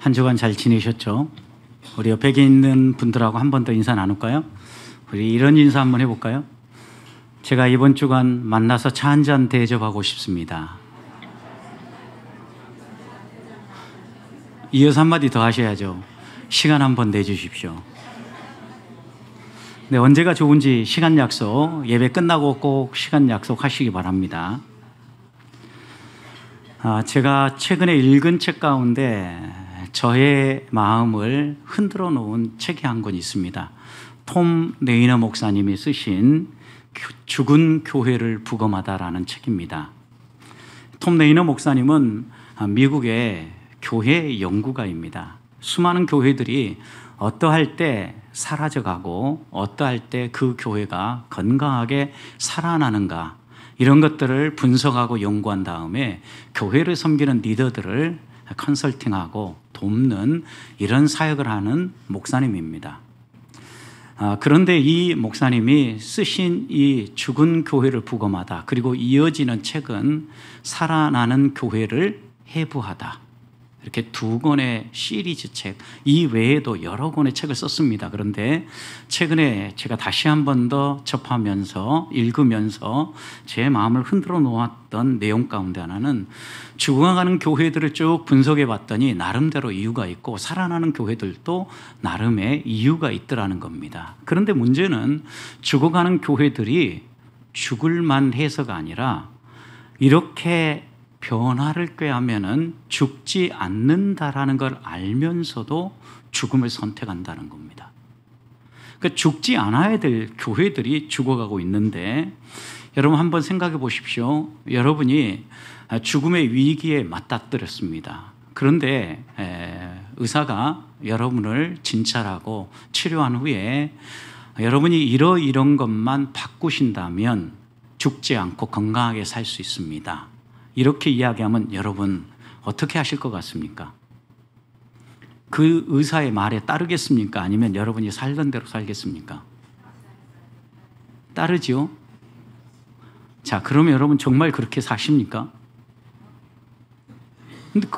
한 주간 잘 지내셨죠? 우리 옆에 있는 분들하고 한 번 더 인사 나눌까요? 우리 이런 인사 한번 해볼까요? 제가 이번 주간 만나서 차 한잔 대접하고 싶습니다. 이어서 한마디 더 하셔야죠. 시간 한번 내주십시오. 네, 언제가 좋은지 시간 약속, 예배 끝나고 꼭 시간 약속하시기 바랍니다. 제가 최근에 읽은 책 가운데 저의 마음을 흔들어 놓은 책이 한 권 있습니다. 톰 네이너 목사님이 쓰신 죽은 교회를 부검하다라는 책입니다. 톰 네이너 목사님은 미국의 교회 연구가입니다. 수많은 교회들이 어떠할 때 사라져가고 어떠할 때 그 교회가 건강하게 살아나는가, 이런 것들을 분석하고 연구한 다음에 교회를 섬기는 리더들을 컨설팅하고 돕는 이런 사역을 하는 목사님입니다. 그런데 이 목사님이 쓰신 이 죽은 교회를 부검하다, 그리고 이어지는 책은 살아나는 교회를 해부하다, 이렇게 두 권의 시리즈 책, 이 외에도 여러 권의 책을 썼습니다. 그런데 최근에 제가 다시 한 번 더 접하면서 읽으면서 제 마음을 흔들어 놓았던 내용 가운데 하나는, 죽어가는 교회들을 쭉 분석해 봤더니 나름대로 이유가 있고 살아나는 교회들도 나름의 이유가 있더라는 겁니다. 그런데 문제는 죽어가는 교회들이 죽을만 해서가 아니라 이렇게 변화를 꾀하면은 죽지 않는다라는 걸 알면서도 죽음을 선택한다는 겁니다. 그러니까 죽지 않아야 될 교회들이 죽어가고 있는데, 여러분 한번 생각해 보십시오. 여러분이 죽음의 위기에 맞닥뜨렸습니다. 그런데 의사가 여러분을 진찰하고 치료한 후에 여러분이 이런 것만 바꾸신다면 죽지 않고 건강하게 살 수 있습니다, 이렇게 이야기하면 여러분 어떻게 하실 것 같습니까? 그 의사의 말에 따르겠습니까? 아니면 여러분이 살던 대로 살겠습니까? 따르지요? 자, 그러면 여러분 정말 그렇게 사십니까? 근데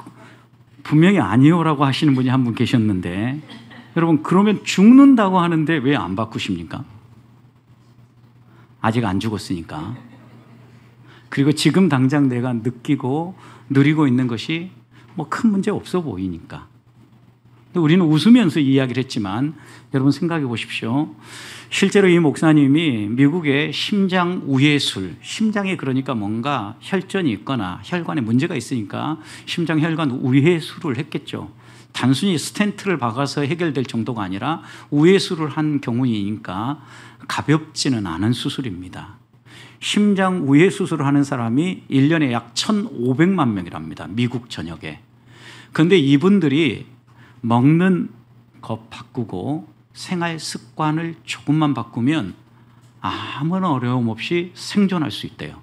분명히 아니요라고 하시는 분이 한 분 계셨는데, 여러분 그러면 죽는다고 하는데 왜 안 바꾸십니까? 아직 안 죽었으니까. 그리고 지금 당장 내가 느끼고 누리고 있는 것이 뭐 큰 문제 없어 보이니까. 근데 우리는 웃으면서 이야기를 했지만 여러분 생각해 보십시오. 실제로 이 목사님이 미국의 심장 우회술, 심장에 그러니까 뭔가 혈전이 있거나 혈관에 문제가 있으니까 심장 혈관 우회술을 했겠죠. 단순히 스텐트를 박아서 해결될 정도가 아니라 우회술을 한 경우이니까 가볍지는 않은 수술입니다. 심장 우회 수술을 하는 사람이 1년에 약 1,500만 명이랍니다, 미국 전역에. 그런데 이분들이 먹는 것 바꾸고 생활 습관을 조금만 바꾸면 아무런 어려움 없이 생존할 수 있대요.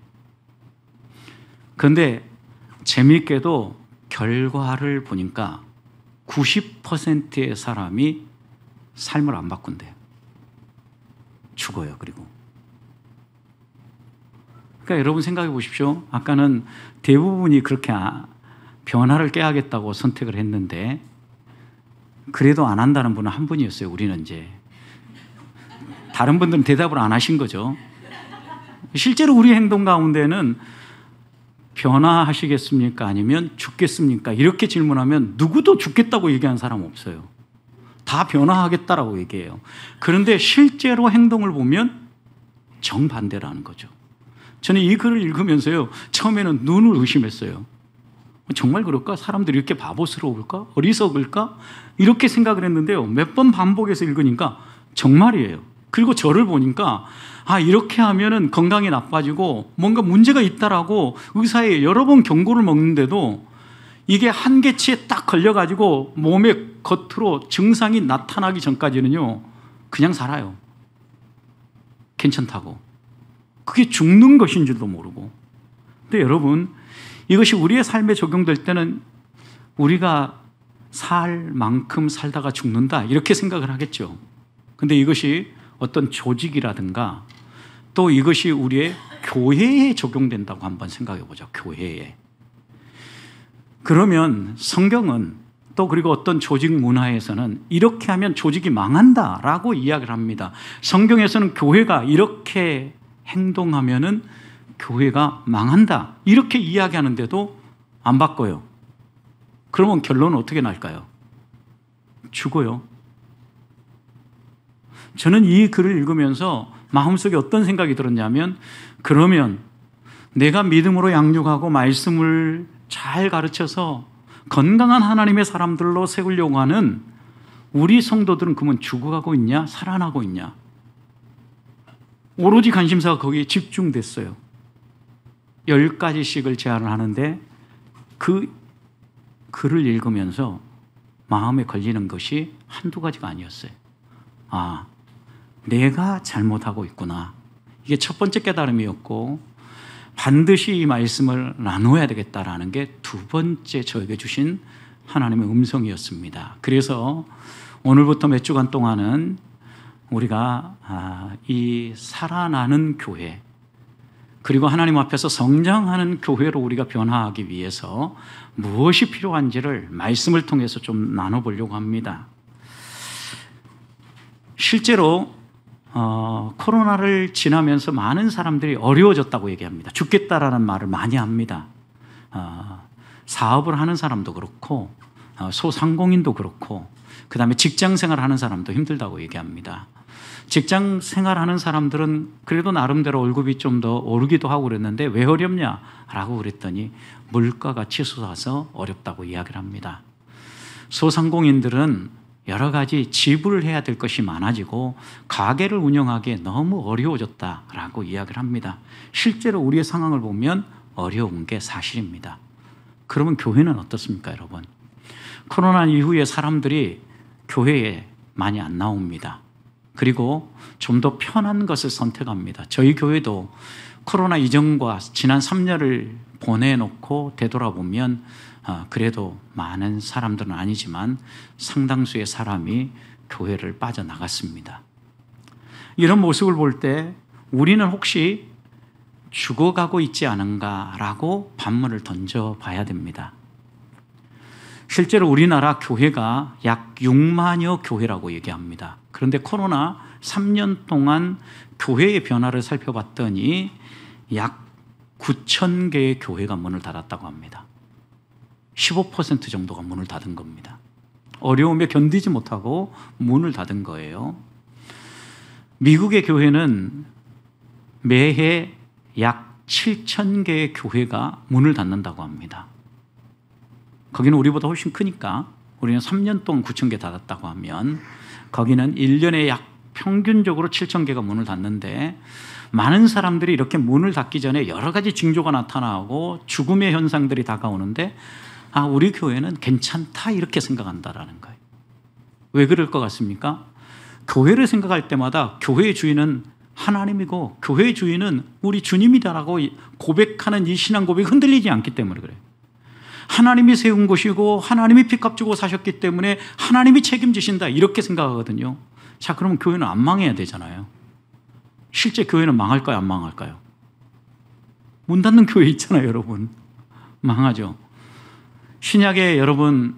그런데 재미있게도 결과를 보니까 90%의 사람이 삶을 안 바꾼대요. 죽어요. 그리고 그러니까 여러분 생각해 보십시오. 아까는 대부분이 그렇게 변화를 꾀하겠다고 선택을 했는데, 그래도 안 한다는 분은 한 분이었어요. 우리는 이제 다른 분들은 대답을 안 하신 거죠. 실제로 우리 행동 가운데는 변화하시겠습니까? 아니면 죽겠습니까? 이렇게 질문하면 누구도 죽겠다고 얘기하는 사람 없어요. 다 변화하겠다라고 얘기해요. 그런데 실제로 행동을 보면 정반대라는 거죠. 저는 이 글을 읽으면서요, 처음에는 눈을 의심했어요. 정말 그럴까? 사람들이 이렇게 바보스러울까? 어리석을까? 이렇게 생각을 했는데요, 몇 번 반복해서 읽으니까 정말이에요. 그리고 저를 보니까 이렇게 하면은 건강이 나빠지고 뭔가 문제가 있다라고 의사에 여러 번 경고를 먹는데도 이게 한계치에 딱 걸려가지고 몸의 겉으로 증상이 나타나기 전까지는요 그냥 살아요. 괜찮다고. 그게 죽는 것인 줄도 모르고. 근데 여러분, 이것이 우리의 삶에 적용될 때는 우리가 살 만큼 살다가 죽는다, 이렇게 생각을 하겠죠. 근데 이것이 어떤 조직이라든가 또 이것이 우리의 교회에 적용된다고 한번 생각해 보죠. 교회에. 그러면 성경은 또 그리고 어떤 조직 문화에서는 이렇게 하면 조직이 망한다라고 이야기를 합니다. 성경에서는 교회가 이렇게 행동하면은 교회가 망한다 이렇게 이야기하는데도 안 바꿔요. 그러면 결론은 어떻게 날까요? 죽어요. 저는 이 글을 읽으면서 마음속에 어떤 생각이 들었냐면, 그러면 내가 믿음으로 양육하고 말씀을 잘 가르쳐서 건강한 하나님의 사람들로 세우려고 하는 우리 성도들은 그러면 죽어가고 있냐 살아나고 있냐? 오로지 관심사가 거기에 집중됐어요. 10가지씩을 제안을 하는데 그 글을 읽으면서 마음에 걸리는 것이 한두 가지가 아니었어요. 아, 내가 잘못하고 있구나. 이게 첫 번째 깨달음이었고, 반드시 이 말씀을 나눠야 되겠다라는 게 두 번째 저에게 주신 하나님의 음성이었습니다. 그래서 오늘부터 몇 주간 동안은 우리가 이 살아나는 교회, 그리고 하나님 앞에서 성장하는 교회로 우리가 변화하기 위해서 무엇이 필요한지를 말씀을 통해서 좀 나눠보려고 합니다. 실제로 코로나를 지나면서 많은 사람들이 어려워졌다고 얘기합니다. 죽겠다라는 말을 많이 합니다. 사업을 하는 사람도 그렇고 소상공인도 그렇고, 그 다음에 직장 생활하는 사람도 힘들다고 얘기합니다. 직장 생활하는 사람들은 그래도 나름대로 월급이 좀 더 오르기도 하고 그랬는데 왜 어렵냐라고 그랬더니 물가가 치솟아서 어렵다고 이야기를 합니다. 소상공인들은 여러 가지 지불을 해야 될 것이 많아지고 가게를 운영하기에 너무 어려워졌다라고 이야기를 합니다. 실제로 우리의 상황을 보면 어려운 게 사실입니다. 그러면 교회는 어떻습니까, 여러분? 코로나 이후에 사람들이 교회에 많이 안 나옵니다. 그리고 좀 더 편한 것을 선택합니다. 저희 교회도 코로나 이전과 지난 3년을 보내놓고 되돌아보면 그래도 많은 사람들은 아니지만 상당수의 사람이 교회를 빠져나갔습니다. 이런 모습을 볼 때 우리는 혹시 죽어가고 있지 않은가라고 반문을 던져봐야 됩니다. 실제로 우리나라 교회가 약 6만여 교회라고 얘기합니다. 그런데 코로나 3년 동안 교회의 변화를 살펴봤더니 약 9천 개의 교회가 문을 닫았다고 합니다. 15% 정도가 문을 닫은 겁니다. 어려움에 견디지 못하고 문을 닫은 거예요. 미국의 교회는 매해 약 7천 개의 교회가 문을 닫는다고 합니다. 거기는 우리보다 훨씬 크니까 우리는 3년 동안 9천 개 닫았다고 하면 거기는 1년에 약 평균적으로 7천 개가 문을 닫는데, 많은 사람들이 이렇게 문을 닫기 전에 여러 가지 징조가 나타나고 죽음의 현상들이 다가오는데 우리 교회는 괜찮다 이렇게 생각한다라는 거예요. 왜 그럴 것 같습니까? 교회를 생각할 때마다 교회의 주인은 하나님이고 교회의 주인은 우리 주님이다라고 고백하는 이 신앙 고백이 흔들리지 않기 때문에 그래요. 하나님이 세운 곳이고 하나님이 피값 주고 사셨기 때문에 하나님이 책임지신다 이렇게 생각하거든요. 자, 그러면 교회는 안 망해야 되잖아요. 실제 교회는 망할까요, 안 망할까요? 문 닫는 교회 있잖아요, 여러분. 망하죠. 신약에 여러분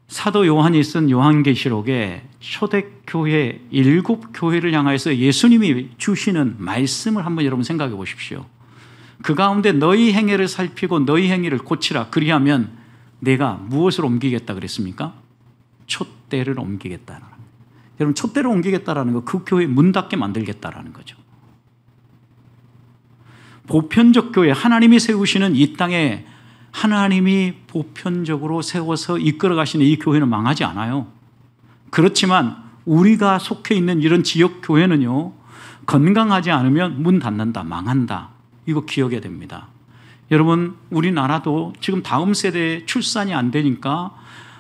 사도 요한이 쓴 요한계시록에 초대교회 7교회를 향해서 예수님이 주시는 말씀을 한번 여러분 생각해 보십시오. 그 가운데 너희 행위를 살피고 너희 행위를 고치라. 그리하면 내가 무엇을 옮기겠다 그랬습니까? 촛대를 옮기겠다라는 거예요. 여러분, 촛대를 옮기겠다라는 거 그 교회 문 닫게 만들겠다라는 거죠. 보편적 교회, 하나님이 세우시는 이 땅에 하나님이 보편적으로 세워서 이끌어 가시는 이 교회는 망하지 않아요. 그렇지만 우리가 속해 있는 이런 지역 교회는요, 건강하지 않으면 문 닫는다, 망한다. 이거 기억해야 됩니다. 여러분, 우리나라도 지금 다음 세대 출산이 안 되니까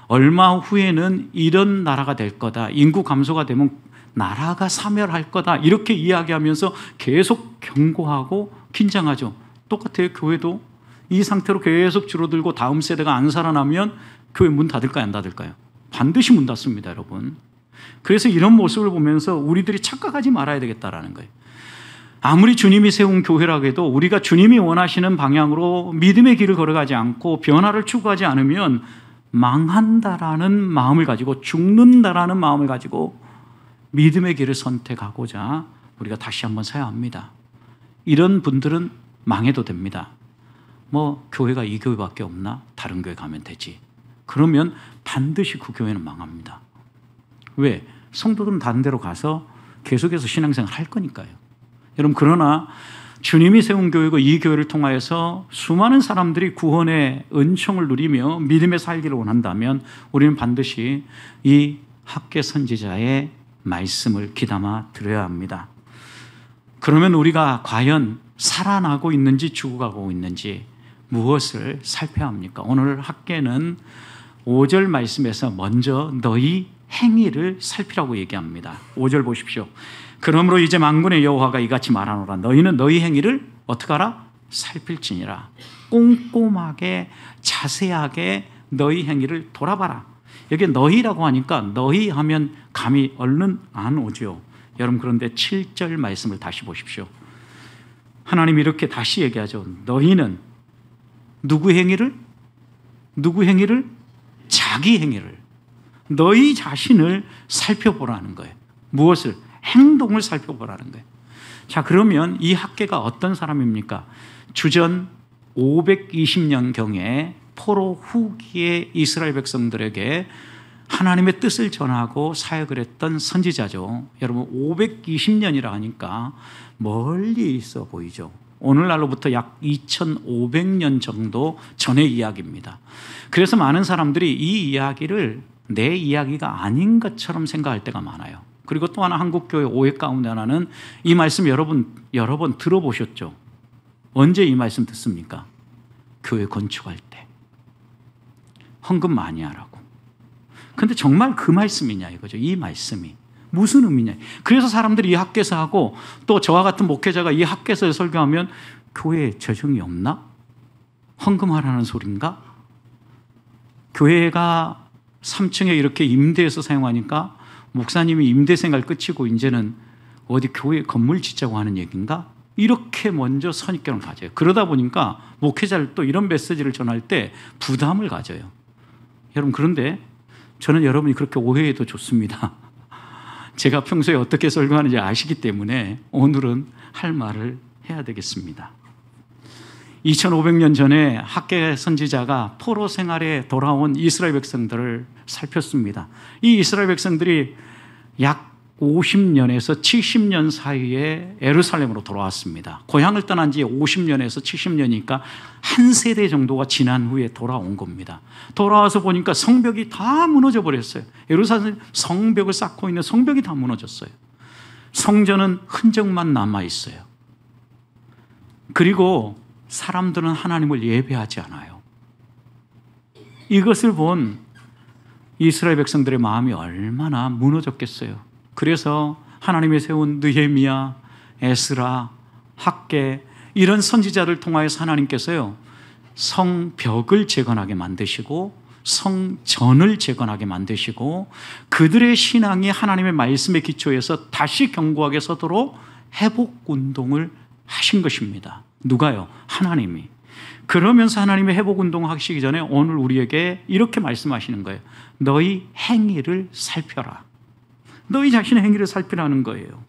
얼마 후에는 이런 나라가 될 거다. 인구 감소가 되면 나라가 사멸할 거다. 이렇게 이야기하면서 계속 경고하고 긴장하죠. 똑같아요. 교회도 이 상태로 계속 줄어들고 다음 세대가 안 살아나면 교회 문 닫을까요, 안 닫을까요? 반드시 문 닫습니다, 여러분. 그래서 이런 모습을 보면서 우리들이 착각하지 말아야 되겠다라는 거예요. 아무리 주님이 세운 교회라고 해도 우리가 주님이 원하시는 방향으로 믿음의 길을 걸어가지 않고 변화를 추구하지 않으면 망한다라는 마음을 가지고 죽는다라는 마음을 가지고 믿음의 길을 선택하고자 우리가 다시 한번 서야 합니다. 이런 분들은 망해도 됩니다. 뭐 교회가 이 교회밖에 없나? 다른 교회 가면 되지. 그러면 반드시 그 교회는 망합니다. 왜? 성도들은 다른 데로 가서 계속해서 신앙생활 할 거니까요. 여러분, 그러나 주님이 세운 교회고 이 교회를 통하여서 수많은 사람들이 구원의 은총을 누리며 믿음에 살기를 원한다면 우리는 반드시 이 학개 선지자의 말씀을 귀담아 들어야 합니다. 그러면 우리가 과연 살아나고 있는지 죽어가고 있는지 무엇을 살펴야 합니까? 오늘 학개는 5절 말씀에서 먼저 너희 행위를 살피라고 얘기합니다. 5절 보십시오. 그러므로 이제 만군의 여호와가 이같이 말하노라. 너희는 너희 행위를 어떻게 하라? 살필지니라. 꼼꼼하게 자세하게 너희 행위를 돌아봐라. 여기 너희라고 하니까 너희 하면 감이 얼른 안 오죠. 여러분, 그런데 7절 말씀을 다시 보십시오. 하나님이 이렇게 다시 얘기하죠. 너희는 누구 행위를? 누구 행위를? 자기 행위를. 너희 자신을 살펴보라는 거예요. 무엇을? 행동을 살펴보라는 거예요. 자, 그러면 이 학개가 어떤 사람입니까? 주전 520년경에 포로 후기의 이스라엘 백성들에게 하나님의 뜻을 전하고 사역을 했던 선지자죠. 여러분, 520년이라 하니까 멀리 있어 보이죠. 오늘날로부터 약 2500년 정도 전의 이야기입니다. 그래서 많은 사람들이 이 이야기를 내 이야기가 아닌 것처럼 생각할 때가 많아요. 그리고 또 하나 한국교회 오해 가운데 하나는 이 말씀 여러 번 들어보셨죠? 언제 이 말씀 듣습니까? 교회 건축할 때 헌금 많이 하라고. 근데 정말 그 말씀이냐 이거죠. 이 말씀이 무슨 의미냐. 그래서 사람들이 이 학개서 하고 또 저와 같은 목회자가 이 학개서에 설교하면 교회에 재정이 없나? 헌금하라는 소린가? 교회가 3층에 이렇게 임대해서 사용하니까 목사님이 임대 생활 끝이고 이제는 어디 교회 건물 짓자고 하는 얘기인가? 이렇게 먼저 선입견을 가져요. 그러다 보니까 목회자를 또 이런 메시지를 전할 때 부담을 가져요. 여러분, 그런데 저는 여러분이 그렇게 오해해도 좋습니다. 제가 평소에 어떻게 설교하는지 아시기 때문에 오늘은 할 말을 해야 되겠습니다. 2500년 전에 학개 선지자가 포로 생활에 돌아온 이스라엘 백성들을 살폈습니다. 이 이스라엘 백성들이 약 50년에서 70년 사이에 예루살렘으로 돌아왔습니다. 고향을 떠난 지 50년에서 70년이니까 한 세대 정도가 지난 후에 돌아온 겁니다. 돌아와서 보니까 성벽이 다 무너져 버렸어요. 예루살렘 성벽을 쌓고 있는 성벽이 다 무너졌어요. 성전은 흔적만 남아 있어요. 그리고 사람들은 하나님을 예배하지 않아요. 이것을 본 이스라엘 백성들의 마음이 얼마나 무너졌겠어요. 그래서 하나님이 세운 느헤미야, 에스라, 학개 이런 선지자를 통하여서 하나님께서요 성벽을 재건하게 만드시고 성전을 재건하게 만드시고 그들의 신앙이 하나님의 말씀의 기초에서 다시 견고하게 서도록 회복운동을 하신 것입니다. 누가요? 하나님이. 그러면서 하나님의 회복운동을 하시기 전에 오늘 우리에게 이렇게 말씀하시는 거예요. 너희 행위를 살펴라. 너희 자신의 행위를 살피라는 거예요.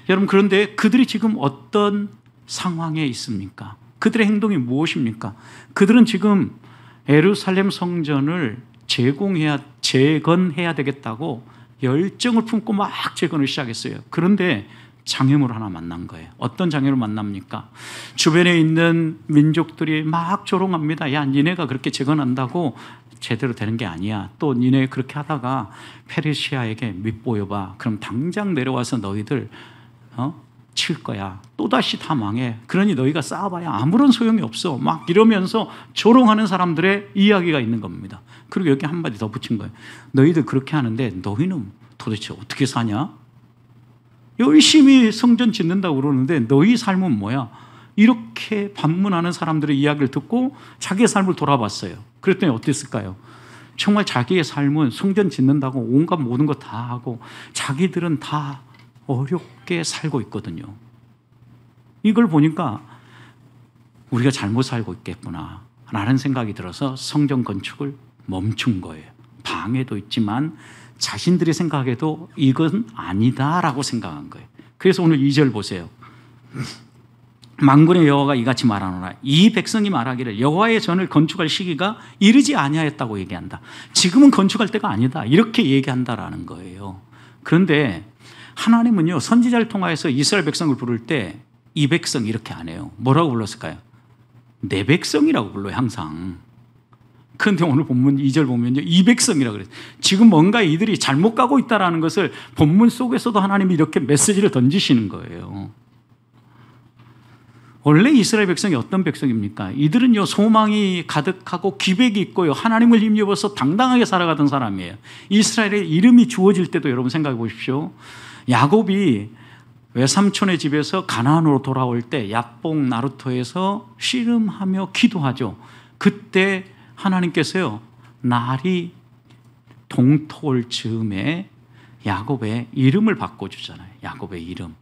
여러분, 그런데 그들이 지금 어떤 상황에 있습니까? 그들의 행동이 무엇입니까? 그들은 지금 예루살렘 성전을 재건해야 되겠다고 열정을 품고 막 재건을 시작했어요. 그런데 장애물 하나 만난 거예요. 어떤 장애를 만납니까? 주변에 있는 민족들이 막 조롱합니다. 야, 니네가 그렇게 재건한다고 제대로 되는 게 아니야. 또 니네 그렇게 하다가 페르시아에게 밑보여봐. 그럼 당장 내려와서 너희들 칠 거야. 또다시 다 망해. 그러니 너희가 싸워봐야 아무런 소용이 없어. 막 이러면서 조롱하는 사람들의 이야기가 있는 겁니다. 그리고 여기 한마디 더 붙인 거예요. 너희들 그렇게 하는데 너희는 도대체 어떻게 사냐? 열심히 성전 짓는다고 그러는데 너희 삶은 뭐야? 이렇게 반문하는 사람들의 이야기를 듣고 자기의 삶을 돌아봤어요. 그랬더니 어땠을까요? 정말 자기의 삶은 성전 짓는다고 온갖 모든 거 다 하고 자기들은 다 어렵게 살고 있거든요. 이걸 보니까 우리가 잘못 살고 있겠구나 라는 생각이 들어서 성전 건축을 멈춘 거예요. 방해도 있지만 자신들이 생각해도 이건 아니다라고 생각한 거예요. 그래서 오늘 2절 보세요. 만군의 여호와가 이같이 말하노라. 이 백성이 말하기를 여호와의 전을 건축할 시기가 이르지 아니하였다고 얘기한다. 지금은 건축할 때가 아니다. 이렇게 얘기한다라는 거예요. 그런데 하나님은요, 선지자를 통하여서 이스라엘 백성을 부를 때 이 백성 이렇게 안 해요. 뭐라고 불렀을까요? 내 백성이라고 불러요, 항상. 그런데 오늘 본문 2절 보면요, 이 백성이라고 그래요. 지금 뭔가 이들이 잘못 가고 있다는 것을 본문 속에서도 하나님이 이렇게 메시지를 던지시는 거예요. 원래 이스라엘 백성이 어떤 백성입니까? 이들은요, 소망이 가득하고 기백이 있고요, 하나님을 힘입어서 당당하게 살아가던 사람이에요. 이스라엘의 이름이 주어질 때도 여러분 생각해 보십시오. 야곱이 외삼촌의 집에서 가나안으로 돌아올 때 야복 나루토에서 씨름하며 기도하죠. 그때 하나님께서요, 날이 동토올 즈음에 야곱의 이름을 바꿔주잖아요. 야곱의 이름.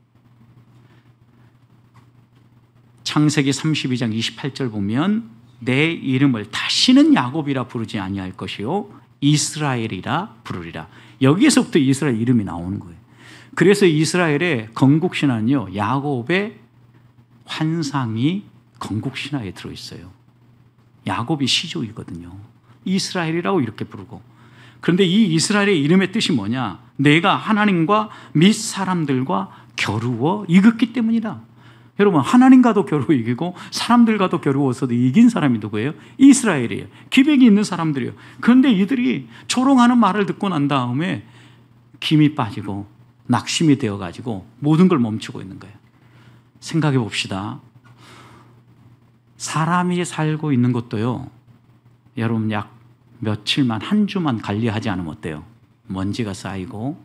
창세기 32장 28절 보면 내 이름을 다시는 야곱이라 부르지 아니할 것이요 이스라엘이라 부르리라. 여기에서부터 이스라엘 이름이 나오는 거예요. 그래서 이스라엘의 건국신화는요, 야곱의 환상이 건국신화에 들어있어요. 야곱이 시조이거든요. 이스라엘이라고 이렇게 부르고. 그런데 이 이스라엘의 이름의 뜻이 뭐냐? 내가 하나님과 및 사람들과 겨루어 이겼기 때문이다. 여러분, 하나님과도 겨루어 이기고 사람들과도 겨루어서도 이긴 사람이 누구예요? 이스라엘이에요. 기백이 있는 사람들이에요. 그런데 이들이 조롱하는 말을 듣고 난 다음에 김이 빠지고 낙심이 되어가지고 모든 걸 멈추고 있는 거예요. 생각해 봅시다. 사람이 살고 있는 것도요, 여러분 약 며칠만, 한 주만 관리하지 않으면 어때요? 먼지가 쌓이고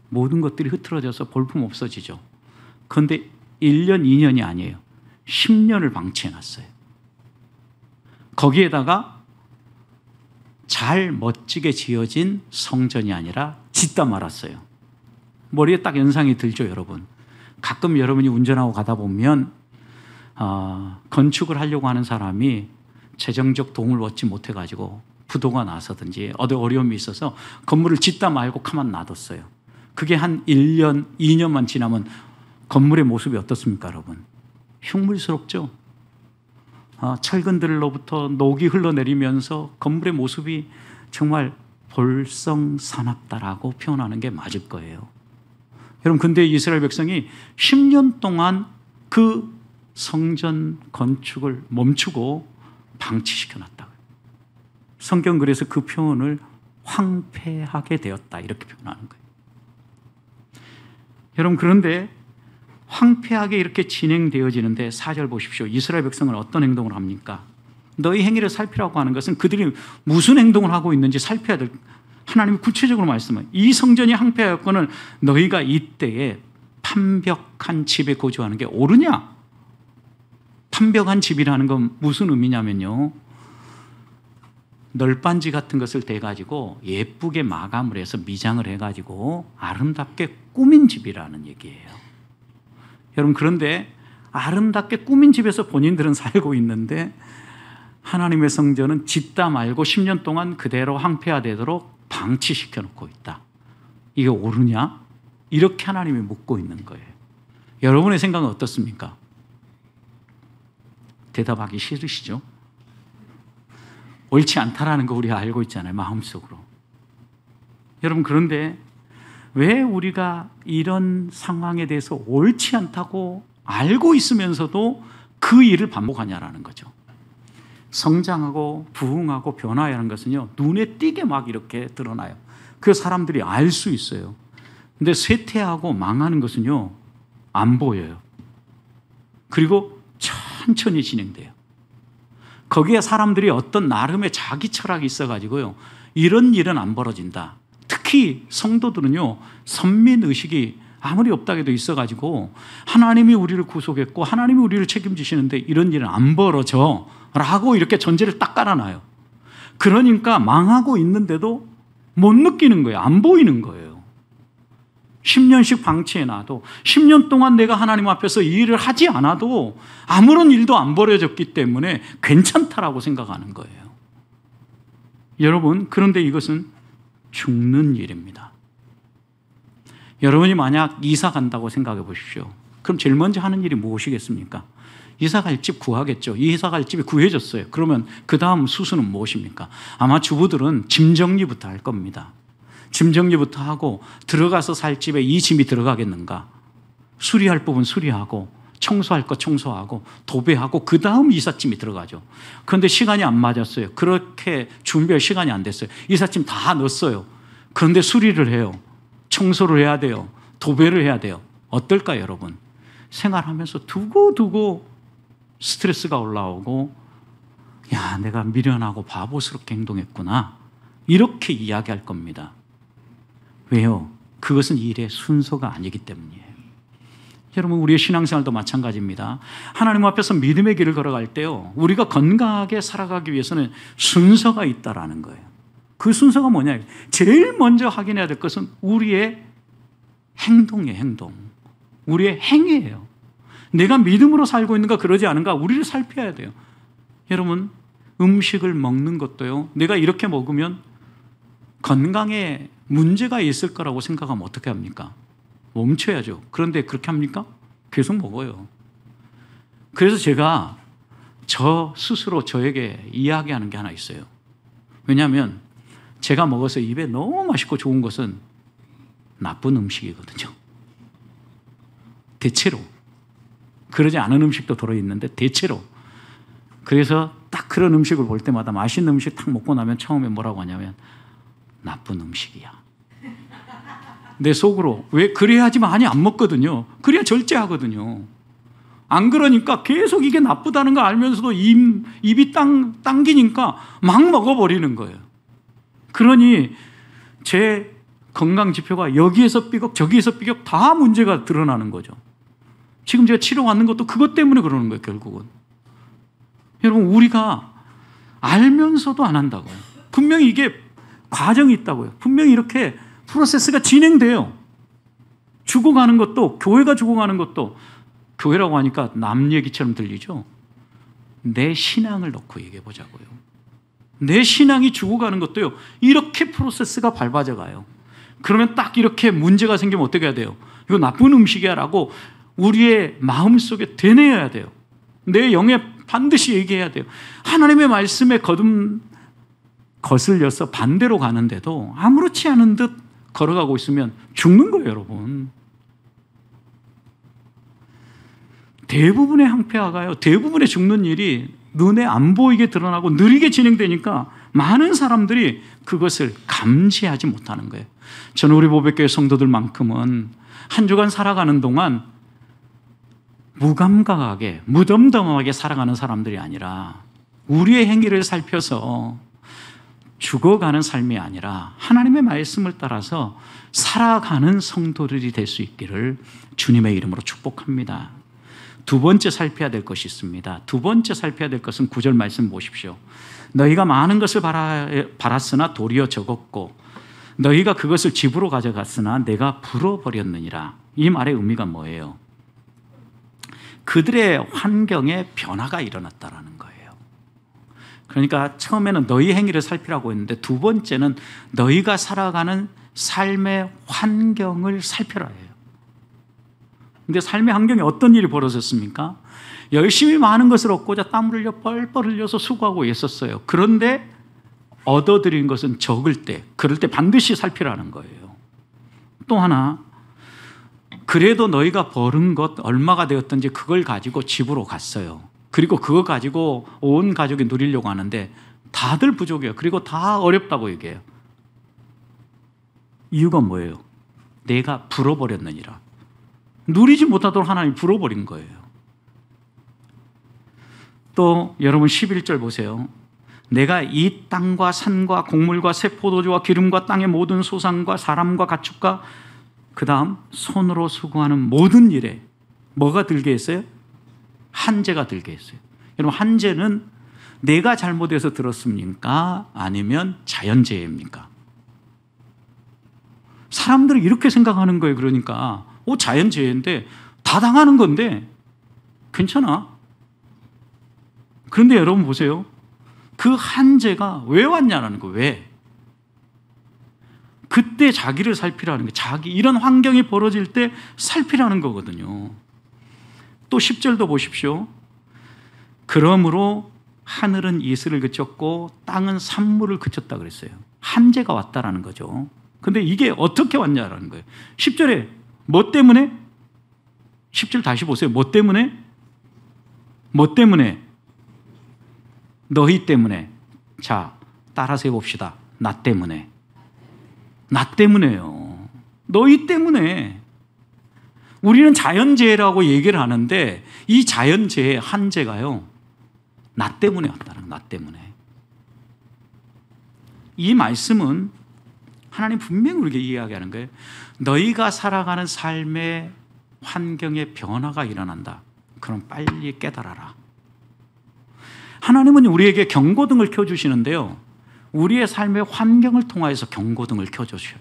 모든 것들이 흐트러져서 볼품 없어지죠. 그런데 1년, 2년이 아니에요. 10년을 방치해놨어요. 거기에다가 잘 멋지게 지어진 성전이 아니라 짓다 말았어요. 머리에 딱 연상이 들죠, 여러분. 가끔 여러분이 운전하고 가다 보면 건축을 하려고 하는 사람이 재정적 도움을 얻지 못해가지고 부도가 나서든지 어디 어려움이 있어서 건물을 짓다 말고 가만 놔뒀어요. 그게 한 1년, 2년만 지나면 건물의 모습이 어떻습니까, 여러분? 흉물스럽죠? 철근들로부터 녹이 흘러내리면서 건물의 모습이 정말 볼썽사납다라고 표현하는 게 맞을 거예요. 여러분, 근데 이스라엘 백성이 10년 동안 그 성전 건축을 멈추고 방치시켜놨다. 성경 그래서 그 표현을 황폐하게 되었다 이렇게 표현하는 거예요. 여러분, 그런데 황폐하게 이렇게 진행되어지는데 4절 보십시오. 이스라엘 백성은 어떤 행동을 합니까? 너희 행위를 살피라고 하는 것은 그들이 무슨 행동을 하고 있는지 살펴야 될, 하나님이 구체적으로 말씀해요. 이 성전이 황폐하였거늘 너희가 이때에 판벽한 집에 거주하는 게 옳으냐? 판벽한 집이라는 건 무슨 의미냐면요, 널빤지 같은 것을 대가지고 예쁘게 마감을 해서 미장을 해가지고 아름답게 꾸민 집이라는 얘기예요. 여러분, 그런데 아름답게 꾸민 집에서 본인들은 살고 있는데 하나님의 성전은 짓다 말고 10년 동안 그대로 황폐화되도록 방치시켜 놓고 있다. 이게 옳으냐? 이렇게 하나님이 묻고 있는 거예요. 여러분의 생각은 어떻습니까? 대답하기 싫으시죠? 옳지 않다라는 거 우리가 알고 있잖아요, 마음속으로. 여러분, 그런데 왜 우리가 이런 상황에 대해서 옳지 않다고 알고 있으면서도 그 일을 반복하냐라는 거죠. 성장하고 부흥하고 변화해야 하는 것은요, 눈에 띄게 막 이렇게 드러나요. 그 사람들이 알 수 있어요. 근데 쇠퇴하고 망하는 것은요, 안 보여요. 그리고 천천히 진행돼요. 거기에 사람들이 어떤 나름의 자기 철학이 있어가지고요, 이런 일은 안 벌어진다. 특히 성도들은요, 선민의식이 아무리 없다 해도 있어가지고 하나님이 우리를 구속했고 하나님이 우리를 책임지시는데 이런 일은 안 벌어져 라고 이렇게 전제를 딱 깔아놔요. 그러니까 망하고 있는데도 못 느끼는 거예요. 안 보이는 거예요. 10년씩 방치해놔도 10년 동안 내가 하나님 앞에서 이 일을 하지 않아도 아무런 일도 안 벌어졌기 때문에 괜찮다라고 생각하는 거예요. 여러분, 그런데 이것은 죽는 일입니다. 여러분이 만약 이사 간다고 생각해 보십시오. 그럼 제일 먼저 하는 일이 무엇이겠습니까? 이사 갈 집 구하겠죠. 이사 갈 집이 구해졌어요. 그러면 그 다음 수순은 무엇입니까? 아마 주부들은 짐 정리부터 할 겁니다. 짐 정리부터 하고 들어가서 살 집에 이 짐이 들어가겠는가? 수리할 부분 수리하고 청소할 것 청소하고 도배하고 그 다음 이삿짐이 들어가죠. 그런데 시간이 안 맞았어요. 그렇게 준비할 시간이 안 됐어요. 이삿짐 다 넣었어요. 그런데 수리를 해요. 청소를 해야 돼요. 도배를 해야 돼요. 어떨까요, 여러분? 생활하면서 두고두고 스트레스가 올라오고, 야, 내가 미련하고 바보스럽게 행동했구나, 이렇게 이야기할 겁니다. 왜요? 그것은 일의 순서가 아니기 때문이에요. 여러분, 우리의 신앙생활도 마찬가지입니다. 하나님 앞에서 믿음의 길을 걸어갈 때요, 우리가 건강하게 살아가기 위해서는 순서가 있다라는 거예요. 그 순서가 뭐냐? 제일 먼저 확인해야 될 것은 우리의 행동이에요. 행동. 우리의 행위예요. 내가 믿음으로 살고 있는가 그러지 않은가 우리를 살펴야 돼요. 여러분, 음식을 먹는 것도요, 내가 이렇게 먹으면 건강에 문제가 있을 거라고 생각하면 어떻게 합니까? 멈춰야죠. 그런데 그렇게 합니까? 계속 먹어요. 그래서 제가 저 스스로 저에게 이야기하는 게 하나 있어요. 왜냐하면 제가 먹어서 입에 너무 맛있고 좋은 것은 나쁜 음식이거든요. 대체로. 그러지 않은 음식도 들어있는데 대체로. 그래서 딱 그런 음식을 볼 때마다 맛있는 음식 딱 먹고 나면 처음에 뭐라고 하냐면 나쁜 음식이야. 내 속으로. 왜? 그래야지 많이 안 먹거든요. 그래야 절제하거든요. 안 그러니까 계속 이게 나쁘다는 거 알면서도 입이 당기니까 막 먹어버리는 거예요. 그러니 제 건강 지표가 여기에서 삐걱 저기에서 삐걱 다 문제가 드러나는 거죠. 지금 제가 치료 왔는 것도 그것 때문에 그러는 거예요, 결국은. 여러분, 우리가 알면서도 안 한다고요. 분명히 이게 과정이 있다고요. 분명히 이렇게 프로세스가 진행돼요. 죽어가는 것도, 교회가 죽어가는 것도, 교회라고 하니까 남 얘기처럼 들리죠. 내 신앙을 놓고 얘기해 보자고요. 내 신앙이 죽어가는 것도요, 이렇게 프로세스가 밟아져 가요. 그러면 딱 이렇게 문제가 생기면 어떻게 해야 돼요? 이거 나쁜 음식이야 라고 우리의 마음속에 되뇌어야 돼요. 내 영에 반드시 얘기해야 돼요. 하나님의 말씀에 거슬려서 반대로 가는데도 아무렇지 않은 듯 걸어가고 있으면 죽는 거예요, 여러분. 대부분의 항폐화가요, 대부분의 죽는 일이 눈에 안 보이게 드러나고 느리게 진행되니까 많은 사람들이 그것을 감지하지 못하는 거예요. 저는 우리 보배교회 성도들만큼은 한 주간 살아가는 동안 무감각하게 무덤덤하게 살아가는 사람들이 아니라 우리의 행위를 살펴서 죽어가는 삶이 아니라 하나님의 말씀을 따라서 살아가는 성도들이 될 수 있기를 주님의 이름으로 축복합니다. 두 번째 살펴야 될 것이 있습니다. 두 번째 살펴야 될 것은 9절 말씀 보십시오. 너희가 많은 것을 바랐으나 도리어 적었고 너희가 그것을 집으로 가져갔으나 내가 불어버렸느니라. 이 말의 의미가 뭐예요? 그들의 환경에 변화가 일어났다라는 거예요. 그러니까 처음에는 너희 행위를 살피라고 했는데 두 번째는 너희가 살아가는 삶의 환경을 살펴라 해요. 근데 삶의 환경에 어떤 일이 벌어졌습니까? 열심히 많은 것을 얻고자 땀을 흘려 뻘뻘 흘려서 수고하고 있었어요. 그런데 얻어들인 것은 적을 때, 그럴 때 반드시 살피라는 거예요. 또 하나, 그래도 너희가 벌은 것 얼마가 되었든지 그걸 가지고 집으로 갔어요. 그리고 그거 가지고 온 가족이 누리려고 하는데 다들 부족해요. 그리고 다 어렵다고 얘기해요. 이유가 뭐예요? 내가 불어버렸느니라. 누리지 못하도록 하나님이 불어버린 거예요. 또 여러분 11절 보세요. 내가 이 땅과 산과 곡물과 새 포도주와 기름과 땅의 모든 소산과 사람과 가축과 그 다음 손으로 수고하는 모든 일에 뭐가 들게 했어요? 한재가 들게 했어요. 여러분, 한재는 내가 잘못해서 들었습니까? 아니면 자연재해입니까? 사람들이 이렇게 생각하는 거예요. 그러니까 자연재해인데 다 당하는 건데 괜찮아. 그런데 여러분 보세요. 그 한재가 왜 왔냐라는 거예요. 왜? 그때 자기를 살피라는 거예요. 이런 환경이 벌어질 때 살피라는 거거든요. 또 10절도 보십시오. 그러므로 하늘은 이슬을 그쳤고 땅은 산물을 그쳤다 그랬어요. 한재가 왔다라는 거죠. 근데 이게 어떻게 왔냐라는 거예요. 10절에 뭐 때문에? 10절 다시 보세요. 뭐 때문에? 뭐 때문에? 너희 때문에. 자, 따라서 해봅시다. 나 때문에. 나 때문에요. 너희 때문에. 우리는 자연재해라고 얘기를 하는데 이 자연재해 한재가요, 나 때문에 왔다는 거예요. 나 때문에. 이 말씀은 하나님 분명히 우리에게 이야기하는 거예요. 너희가 살아가는 삶의 환경에 변화가 일어난다. 그럼 빨리 깨달아라. 하나님은 우리에게 경고등을 켜주시는데요, 우리의 삶의 환경을 통하여서 경고등을 켜주셔요.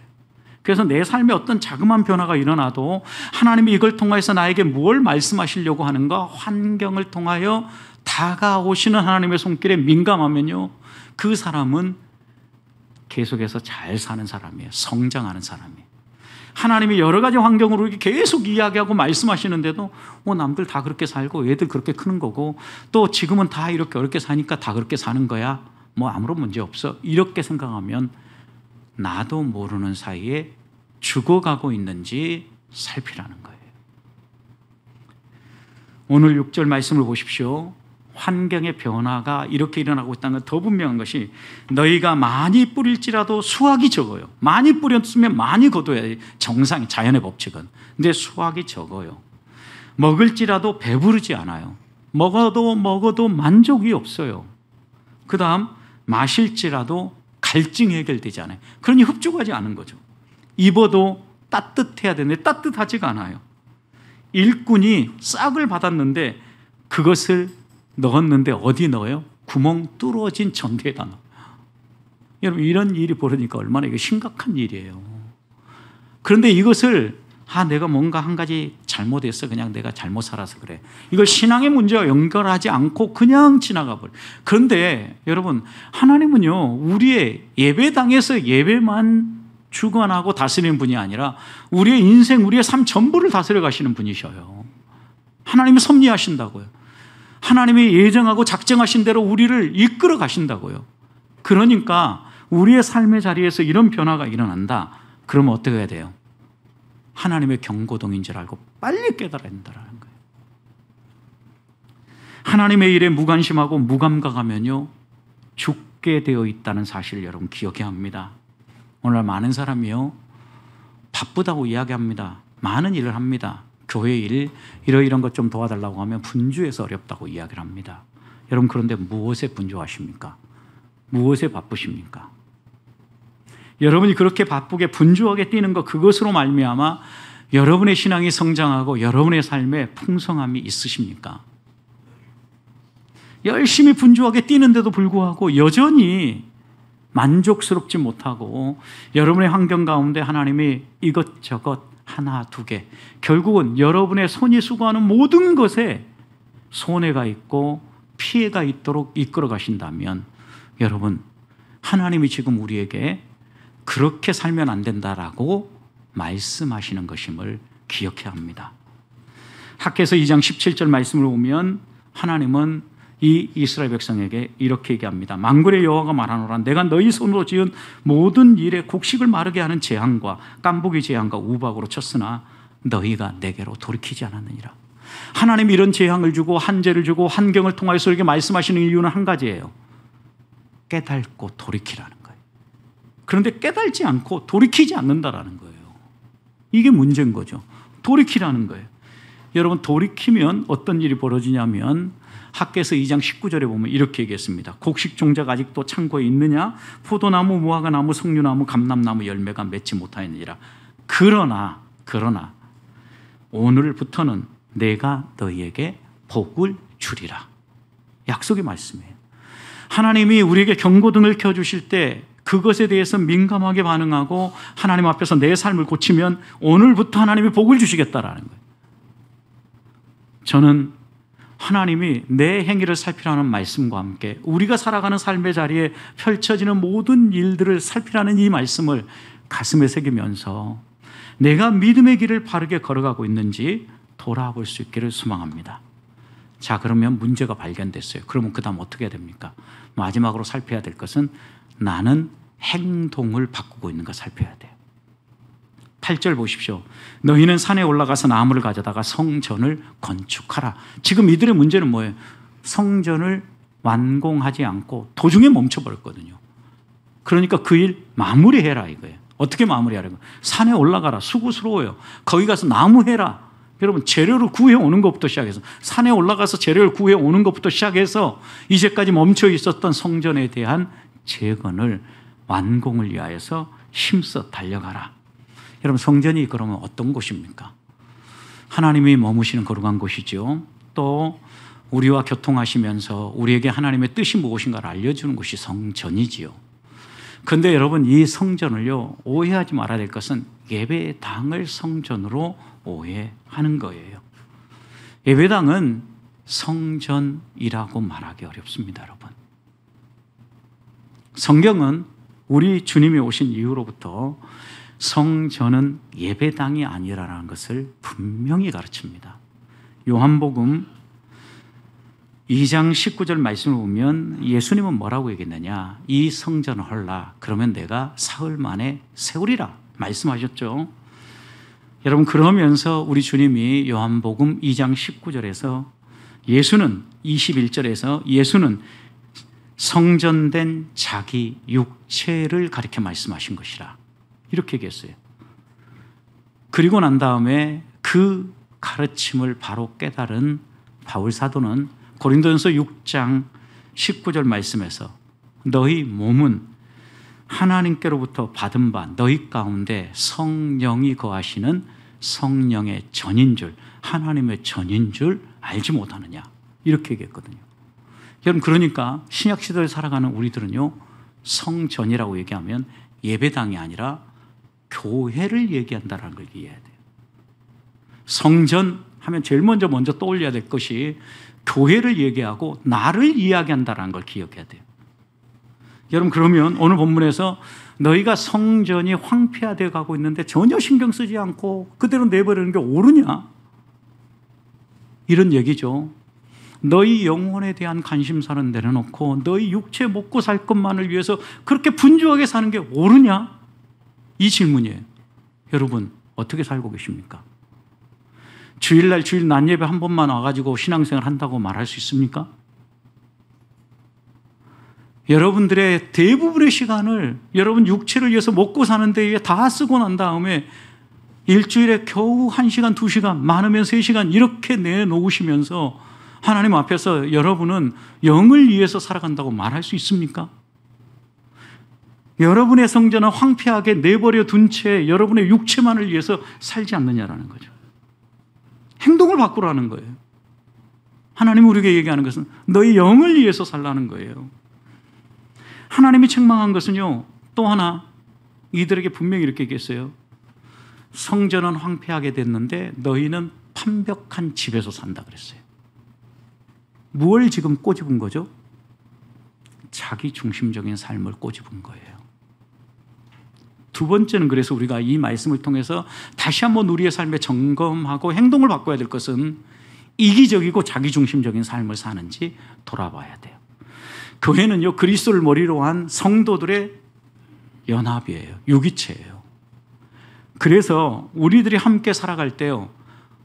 그래서 내 삶에 어떤 자그마한 변화가 일어나도 하나님이 이걸 통해서 나에게 뭘 말씀하시려고 하는가, 환경을 통하여 다가오시는 하나님의 손길에 민감하면요, 그 사람은 계속해서 잘 사는 사람이에요. 성장하는 사람이에요. 하나님이 여러 가지 환경으로 이렇게 계속 이야기하고 말씀하시는데도 남들 다 그렇게 살고 애들 그렇게 크는 거고 또 지금은 다 이렇게 어렵게 사니까 다 그렇게 사는 거야. 뭐 아무런 문제 없어. 이렇게 생각하면 나도 모르는 사이에 죽어가고 있는지 살피라는 거예요. 오늘 6절 말씀을 보십시오. 환경의 변화가 이렇게 일어나고 있다는 건 더 분명한 것이 너희가 많이 뿌릴지라도 수확이 적어요. 많이 뿌렸으면 많이 거둬야 돼. 정상이 자연의 법칙은. 근데 수확이 적어요. 먹을지라도 배부르지 않아요. 먹어도 만족이 없어요. 그 다음 마실지라도 갈증이 해결되지 않아요. 그러니 흡족하지 않은 거죠. 입어도 따뜻해야 되는데 따뜻하지가 않아요. 일꾼이 싹을 받았는데 그것을 넣었는데 어디 넣어요? 구멍 뚫어진 전대에다 넣어요. 여러분, 이런 일이 벌어지니까 얼마나 이게 심각한 일이에요. 그런데 이것을 내가 뭔가 한 가지 잘못했어. 그냥 내가 잘못 살아서 그래. 이걸 신앙의 문제와 연결하지 않고 그냥 지나가 버려요. 그런데 여러분, 하나님은요, 우리의 예배당에서 예배만 주관하고 다스리는 분이 아니라 우리의 인생, 우리의 삶 전부를 다스려 가시는 분이셔요. 하나님이 섭리하신다고요. 하나님이 예정하고 작정하신 대로 우리를 이끌어 가신다고요. 그러니까 우리의 삶의 자리에서 이런 변화가 일어난다. 그러면 어떻게 해야 돼요? 하나님의 경고등인 줄 알고 빨리 깨달아야 된다는 거예요. 하나님의 일에 무관심하고 무감각하면요, 죽게 되어 있다는 사실을 여러분 기억해야 합니다. 오늘 많은 사람이요, 바쁘다고 이야기합니다. 많은 일을 합니다. 교회 일, 이런 것 좀 도와달라고 하면 분주해서 어렵다고 이야기를 합니다. 여러분, 그런데 무엇에 분주하십니까? 무엇에 바쁘십니까? 여러분이 그렇게 바쁘게 분주하게 뛰는 것, 그것으로 말미암아 여러분의 신앙이 성장하고 여러분의 삶에 풍성함이 있으십니까? 열심히 분주하게 뛰는데도 불구하고 여전히 만족스럽지 못하고 여러분의 환경 가운데 하나님이 이것저것 하나, 두 개, 결국은 여러분의 손이 수고하는 모든 것에 손해가 있고 피해가 있도록 이끌어 가신다면 여러분, 하나님이 지금 우리에게 그렇게 살면 안 된다라고 말씀하시는 것임을 기억해야 합니다. 학개서 2장 17절 말씀을 보면 하나님은 이 이스라엘 백성에게 이렇게 얘기합니다. 만군의 여호와가 말하노라. 내가 너희 손으로 지은 모든 일에 곡식을 마르게 하는 재앙과 깐부기 재앙과 우박으로 쳤으나 너희가 내게로 돌이키지 않았느니라. 하나님이 이런 재앙을 주고 한재를 주고 환경을 통해서 이렇게 말씀하시는 이유는 한 가지예요. 깨닫고 돌이키라는 거예요. 그런데 깨닫지 않고 돌이키지 않는다라는 거예요. 이게 문제인 거죠. 돌이키라는 거예요. 여러분, 돌이키면 어떤 일이 벌어지냐면 학개서 2장 19절에 보면 이렇게 얘기했습니다. 곡식 종자가 아직도 창고에 있느냐? 포도나무, 무화과나무, 석류나무, 감람나무 열매가 맺지 못하였느니라. 그러나 오늘부터는 내가 너희에게 복을 주리라. 약속의 말씀이에요. 하나님이 우리에게 경고등을 켜주실 때 그것에 대해서 민감하게 반응하고 하나님 앞에서 내 삶을 고치면 오늘부터 하나님이 복을 주시겠다라는 거예요. 저는 하나님이 내 행위를 살피라는 말씀과 함께 우리가 살아가는 삶의 자리에 펼쳐지는 모든 일들을 살피라는 이 말씀을 가슴에 새기면서 내가 믿음의 길을 바르게 걸어가고 있는지 돌아볼 수 있기를 소망합니다. 자, 그러면 문제가 발견됐어요. 그러면 그 다음 어떻게 해야 됩니까? 마지막으로 살펴야 될 것은 나는 행동을 바꾸고 있는가 살펴야 돼요. 8절 보십시오. 너희는 산에 올라가서 나무를 가져다가 성전을 건축하라. 지금 이들의 문제는 뭐예요? 성전을 완공하지 않고 도중에 멈춰버렸거든요. 그러니까 그 일 마무리해라 이거예요. 어떻게 마무리하라고? 산에 올라가라. 수고스러워요. 거기 가서 나무 해라. 여러분, 재료를 구해오는 것부터 시작해서 산에 올라가서 재료를 구해오는 것부터 시작해서 이제까지 멈춰 있었던 성전에 대한 재건을 완공을 위하여서 힘써 달려가라. 여러분, 성전이 그러면 어떤 곳입니까? 하나님이 머무시는 거룩한 곳이죠. 또 우리와 교통하시면서 우리에게 하나님의 뜻이 무엇인가를 알려주는 곳이 성전이지요. 그런데 여러분, 이 성전을요, 오해하지 말아야 될 것은 예배당을 성전으로 오해하는 거예요. 예배당은 성전이라고 말하기 어렵습니다, 여러분. 성경은 우리 주님이 오신 이후로부터 성전은 예배당이 아니라는 것을 분명히 가르칩니다. 요한복음 2장 19절 말씀을 보면 예수님은 뭐라고 얘기했느냐? 이 성전을 헐라. 그러면 내가 사흘 만에 세우리라 말씀하셨죠. 여러분, 그러면서 우리 주님이 요한복음 2장 19절에서 예수는 21절에서 예수는 성전된 자기 육체를 가리켜 말씀하신 것이라 이렇게 얘기했어요. 그리고 난 다음에 그 가르침을 바로 깨달은 바울 사도는 고린도전서 6장 19절 말씀에서 너희 몸은 하나님께로부터 받은 바 너희 가운데 성령이 거하시는 성령의 전인 줄, 하나님의 전인 줄 알지 못하느냐 이렇게 얘기했거든요. 여러분, 그러니까 신약 시대를 살아가는 우리들은요, 성전이라고 얘기하면 예배당이 아니라 교회를 얘기한다는 걸 이해해야 돼요. 성전 하면 제일 먼저 떠올려야 될 것이 교회를 얘기하고 나를 이야기한다는 걸 기억해야 돼요. 여러분, 그러면 오늘 본문에서 너희가 성전이 황폐화되어 가고 있는데 전혀 신경 쓰지 않고 그대로 내버리는 게 옳으냐? 이런 얘기죠. 너희 영혼에 대한 관심사는 내려놓고 너희 육체 먹고 살 것만을 위해서 그렇게 분주하게 사는 게 옳으냐? 이 질문이에요. 여러분, 어떻게 살고 계십니까? 주일날 주일 낮 예배 한 번만 와가지고 신앙생활 한다고 말할 수 있습니까? 여러분들의 대부분의 시간을 여러분 육체를 위해서 먹고 사는 데 다 쓰고 난 다음에 일주일에 겨우 1시간, 2시간, 많으면 3시간 이렇게 내놓으시면서 하나님 앞에서 여러분은 영을 위해서 살아간다고 말할 수 있습니까? 여러분의 성전은 황폐하게 내버려 둔 채 여러분의 육체만을 위해서 살지 않느냐라는 거죠. 행동을 바꾸라는 거예요. 하나님이 우리에게 얘기하는 것은 너희 영을 위해서 살라는 거예요. 하나님이 책망한 것은요, 또 하나 이들에게 분명히 이렇게 얘기했어요. 성전은 황폐하게 됐는데 너희는 판벽한 집에서 산다 그랬어요. 무엇을 지금 꼬집은 거죠? 자기 중심적인 삶을 꼬집은 거예요. 두 번째는, 그래서 우리가 이 말씀을 통해서 다시 한번 우리의 삶에 점검하고 행동을 바꿔야 될 것은 이기적이고 자기중심적인 삶을 사는지 돌아봐야 돼요. 교회는요, 그리스도를 머리로 한 성도들의 연합이에요. 유기체예요. 그래서 우리들이 함께 살아갈 때요,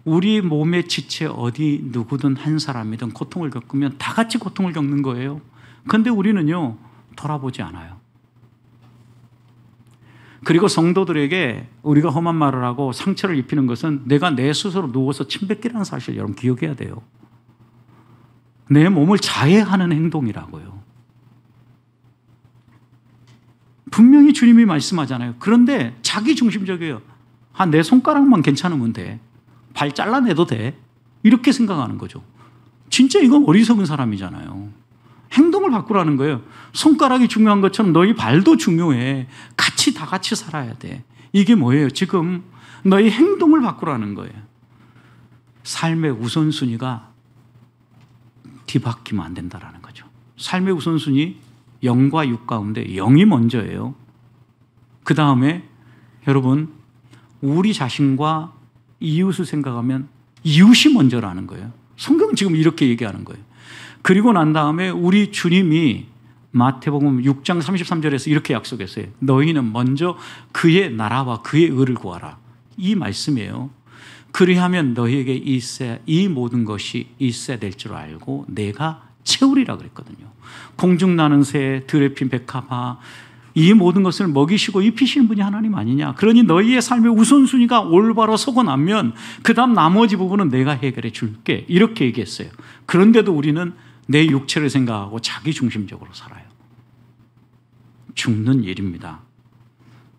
우리 몸의 지체 어디 누구든 한 사람이든 고통을 겪으면 다 같이 고통을 겪는 거예요. 그런데 우리는요, 돌아보지 않아요. 그리고 성도들에게 우리가 험한 말을 하고 상처를 입히는 것은 내가 내 스스로 누워서 침 뱉기라는 사실을 여러분 기억해야 돼요. 내 몸을 자해하는 행동이라고요. 분명히 주님이 말씀하잖아요. 그런데 자기중심적이에요. 내 손가락만 괜찮으면 돼. 발 잘라내도 돼. 이렇게 생각하는 거죠. 진짜 이건 어리석은 사람이잖아요. 행동을 바꾸라는 거예요. 손가락이 중요한 것처럼 너희 발도 중요해. 다 같이 살아야 돼. 이게 뭐예요? 지금 너희 행동을 바꾸라는 거예요. 삶의 우선순위가 뒤바뀌면 안 된다라는 거죠. 삶의 우선순위 영과 육 가운데 영이 먼저예요. 그 다음에 여러분 우리 자신과 이웃을 생각하면 이웃이 먼저라는 거예요. 성경은 지금 이렇게 얘기하는 거예요. 그리고 난 다음에 우리 주님이 마태복음 6장 33절에서 이렇게 약속했어요. 너희는 먼저 그의 나라와 그의 의를 구하라. 이 말씀이에요. 그리하면 너희에게 이 모든 것이 있어야 될 줄 알고 내가 채우리라 그랬거든요. 공중 나는 새, 들에 핀 백합화, 이 모든 것을 먹이시고 입히시는 분이 하나님 아니냐. 그러니 너희의 삶의 우선순위가 올바로 서고 나면 그 다음 나머지 부분은 내가 해결해 줄게. 이렇게 얘기했어요. 그런데도 우리는 내 육체를 생각하고 자기 중심적으로 살아요. 죽는 일입니다.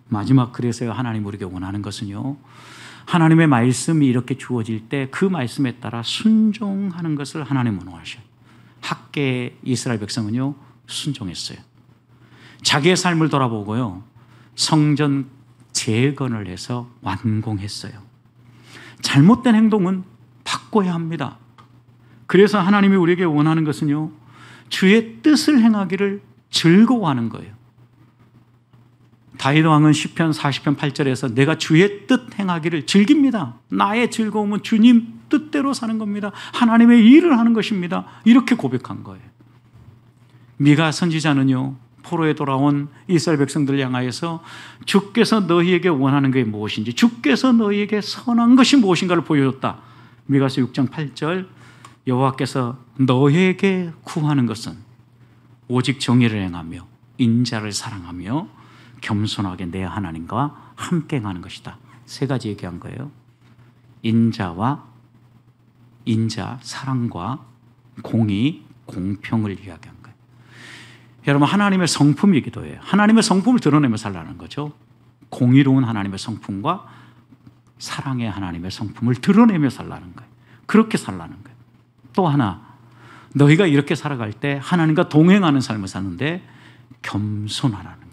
마지막 그래서 하나님 우리에게 원하는 것은요, 하나님의 말씀이 이렇게 주어질 때 그 말씀에 따라 순종하는 것을 하나님은 원하셔요. 학계 이스라엘 백성은요 순종했어요. 자기의 삶을 돌아보고요 성전 재건을 해서 완공했어요. 잘못된 행동은 바꿔야 합니다. 그래서 하나님이 우리에게 원하는 것은요 주의 뜻을 행하기를 즐거워하는 거예요. 다윗 왕은 시편 40편 8절에서 내가 주의 뜻 행하기를 즐깁니다. 나의 즐거움은 주님 뜻대로 사는 겁니다. 하나님의 일을 하는 것입니다. 이렇게 고백한 거예요. 미가 선지자는요 포로에 돌아온 이스라엘 백성들 향하여서 주께서 너희에게 원하는 게 무엇인지, 주께서 너희에게 선한 것이 무엇인가를 보여줬다. 미가서 6장 8절 여호와께서 너희에게 구하는 것은 오직 정의를 행하며 인자를 사랑하며 겸손하게 내 하나님과 함께 행하는 것이다. 세 가지 얘기한 거예요. 인자, 사랑과 공의, 공평을 이야기한 거예요. 여러분 하나님의 성품이기도 해요. 하나님의 성품을 드러내며 살라는 거죠. 공의로운 하나님의 성품과 사랑의 하나님의 성품을 드러내며 살라는 거예요. 그렇게 살라는 거예요. 또 하나, 너희가 이렇게 살아갈 때 하나님과 동행하는 삶을 사는데 겸손하라는 거예요.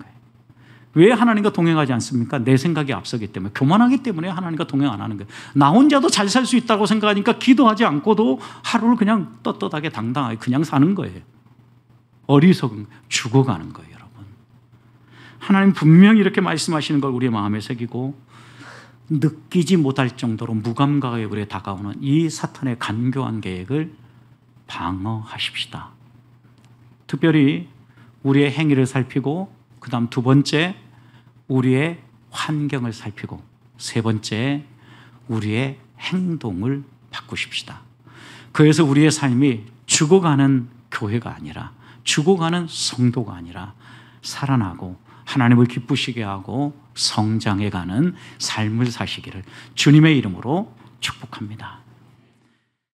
왜 하나님과 동행하지 않습니까? 내 생각이 앞서기 때문에, 교만하기 때문에 하나님과 동행 안 하는 거예요. 나 혼자도 잘 살 수 있다고 생각하니까 기도하지 않고도 하루를 그냥 떳떳하게 당당하게 그냥 사는 거예요. 어리석은 죽어가는 거예요. 여러분, 하나님 분명히 이렇게 말씀하시는 걸 우리의 마음에 새기고 느끼지 못할 정도로 무감각하게 우리에 다가오는 이 사탄의 간교한 계획을 방어하십시다. 특별히 우리의 행위를 살피고, 그 다음 두 번째 우리의 환경을 살피고, 세 번째 우리의 행동을 바꾸십시다. 그래서 우리의 삶이 죽어가는 교회가 아니라, 죽어가는 성도가 아니라 살아나고 하나님을 기쁘시게 하고 성장해가는 삶을 사시기를 주님의 이름으로 축복합니다.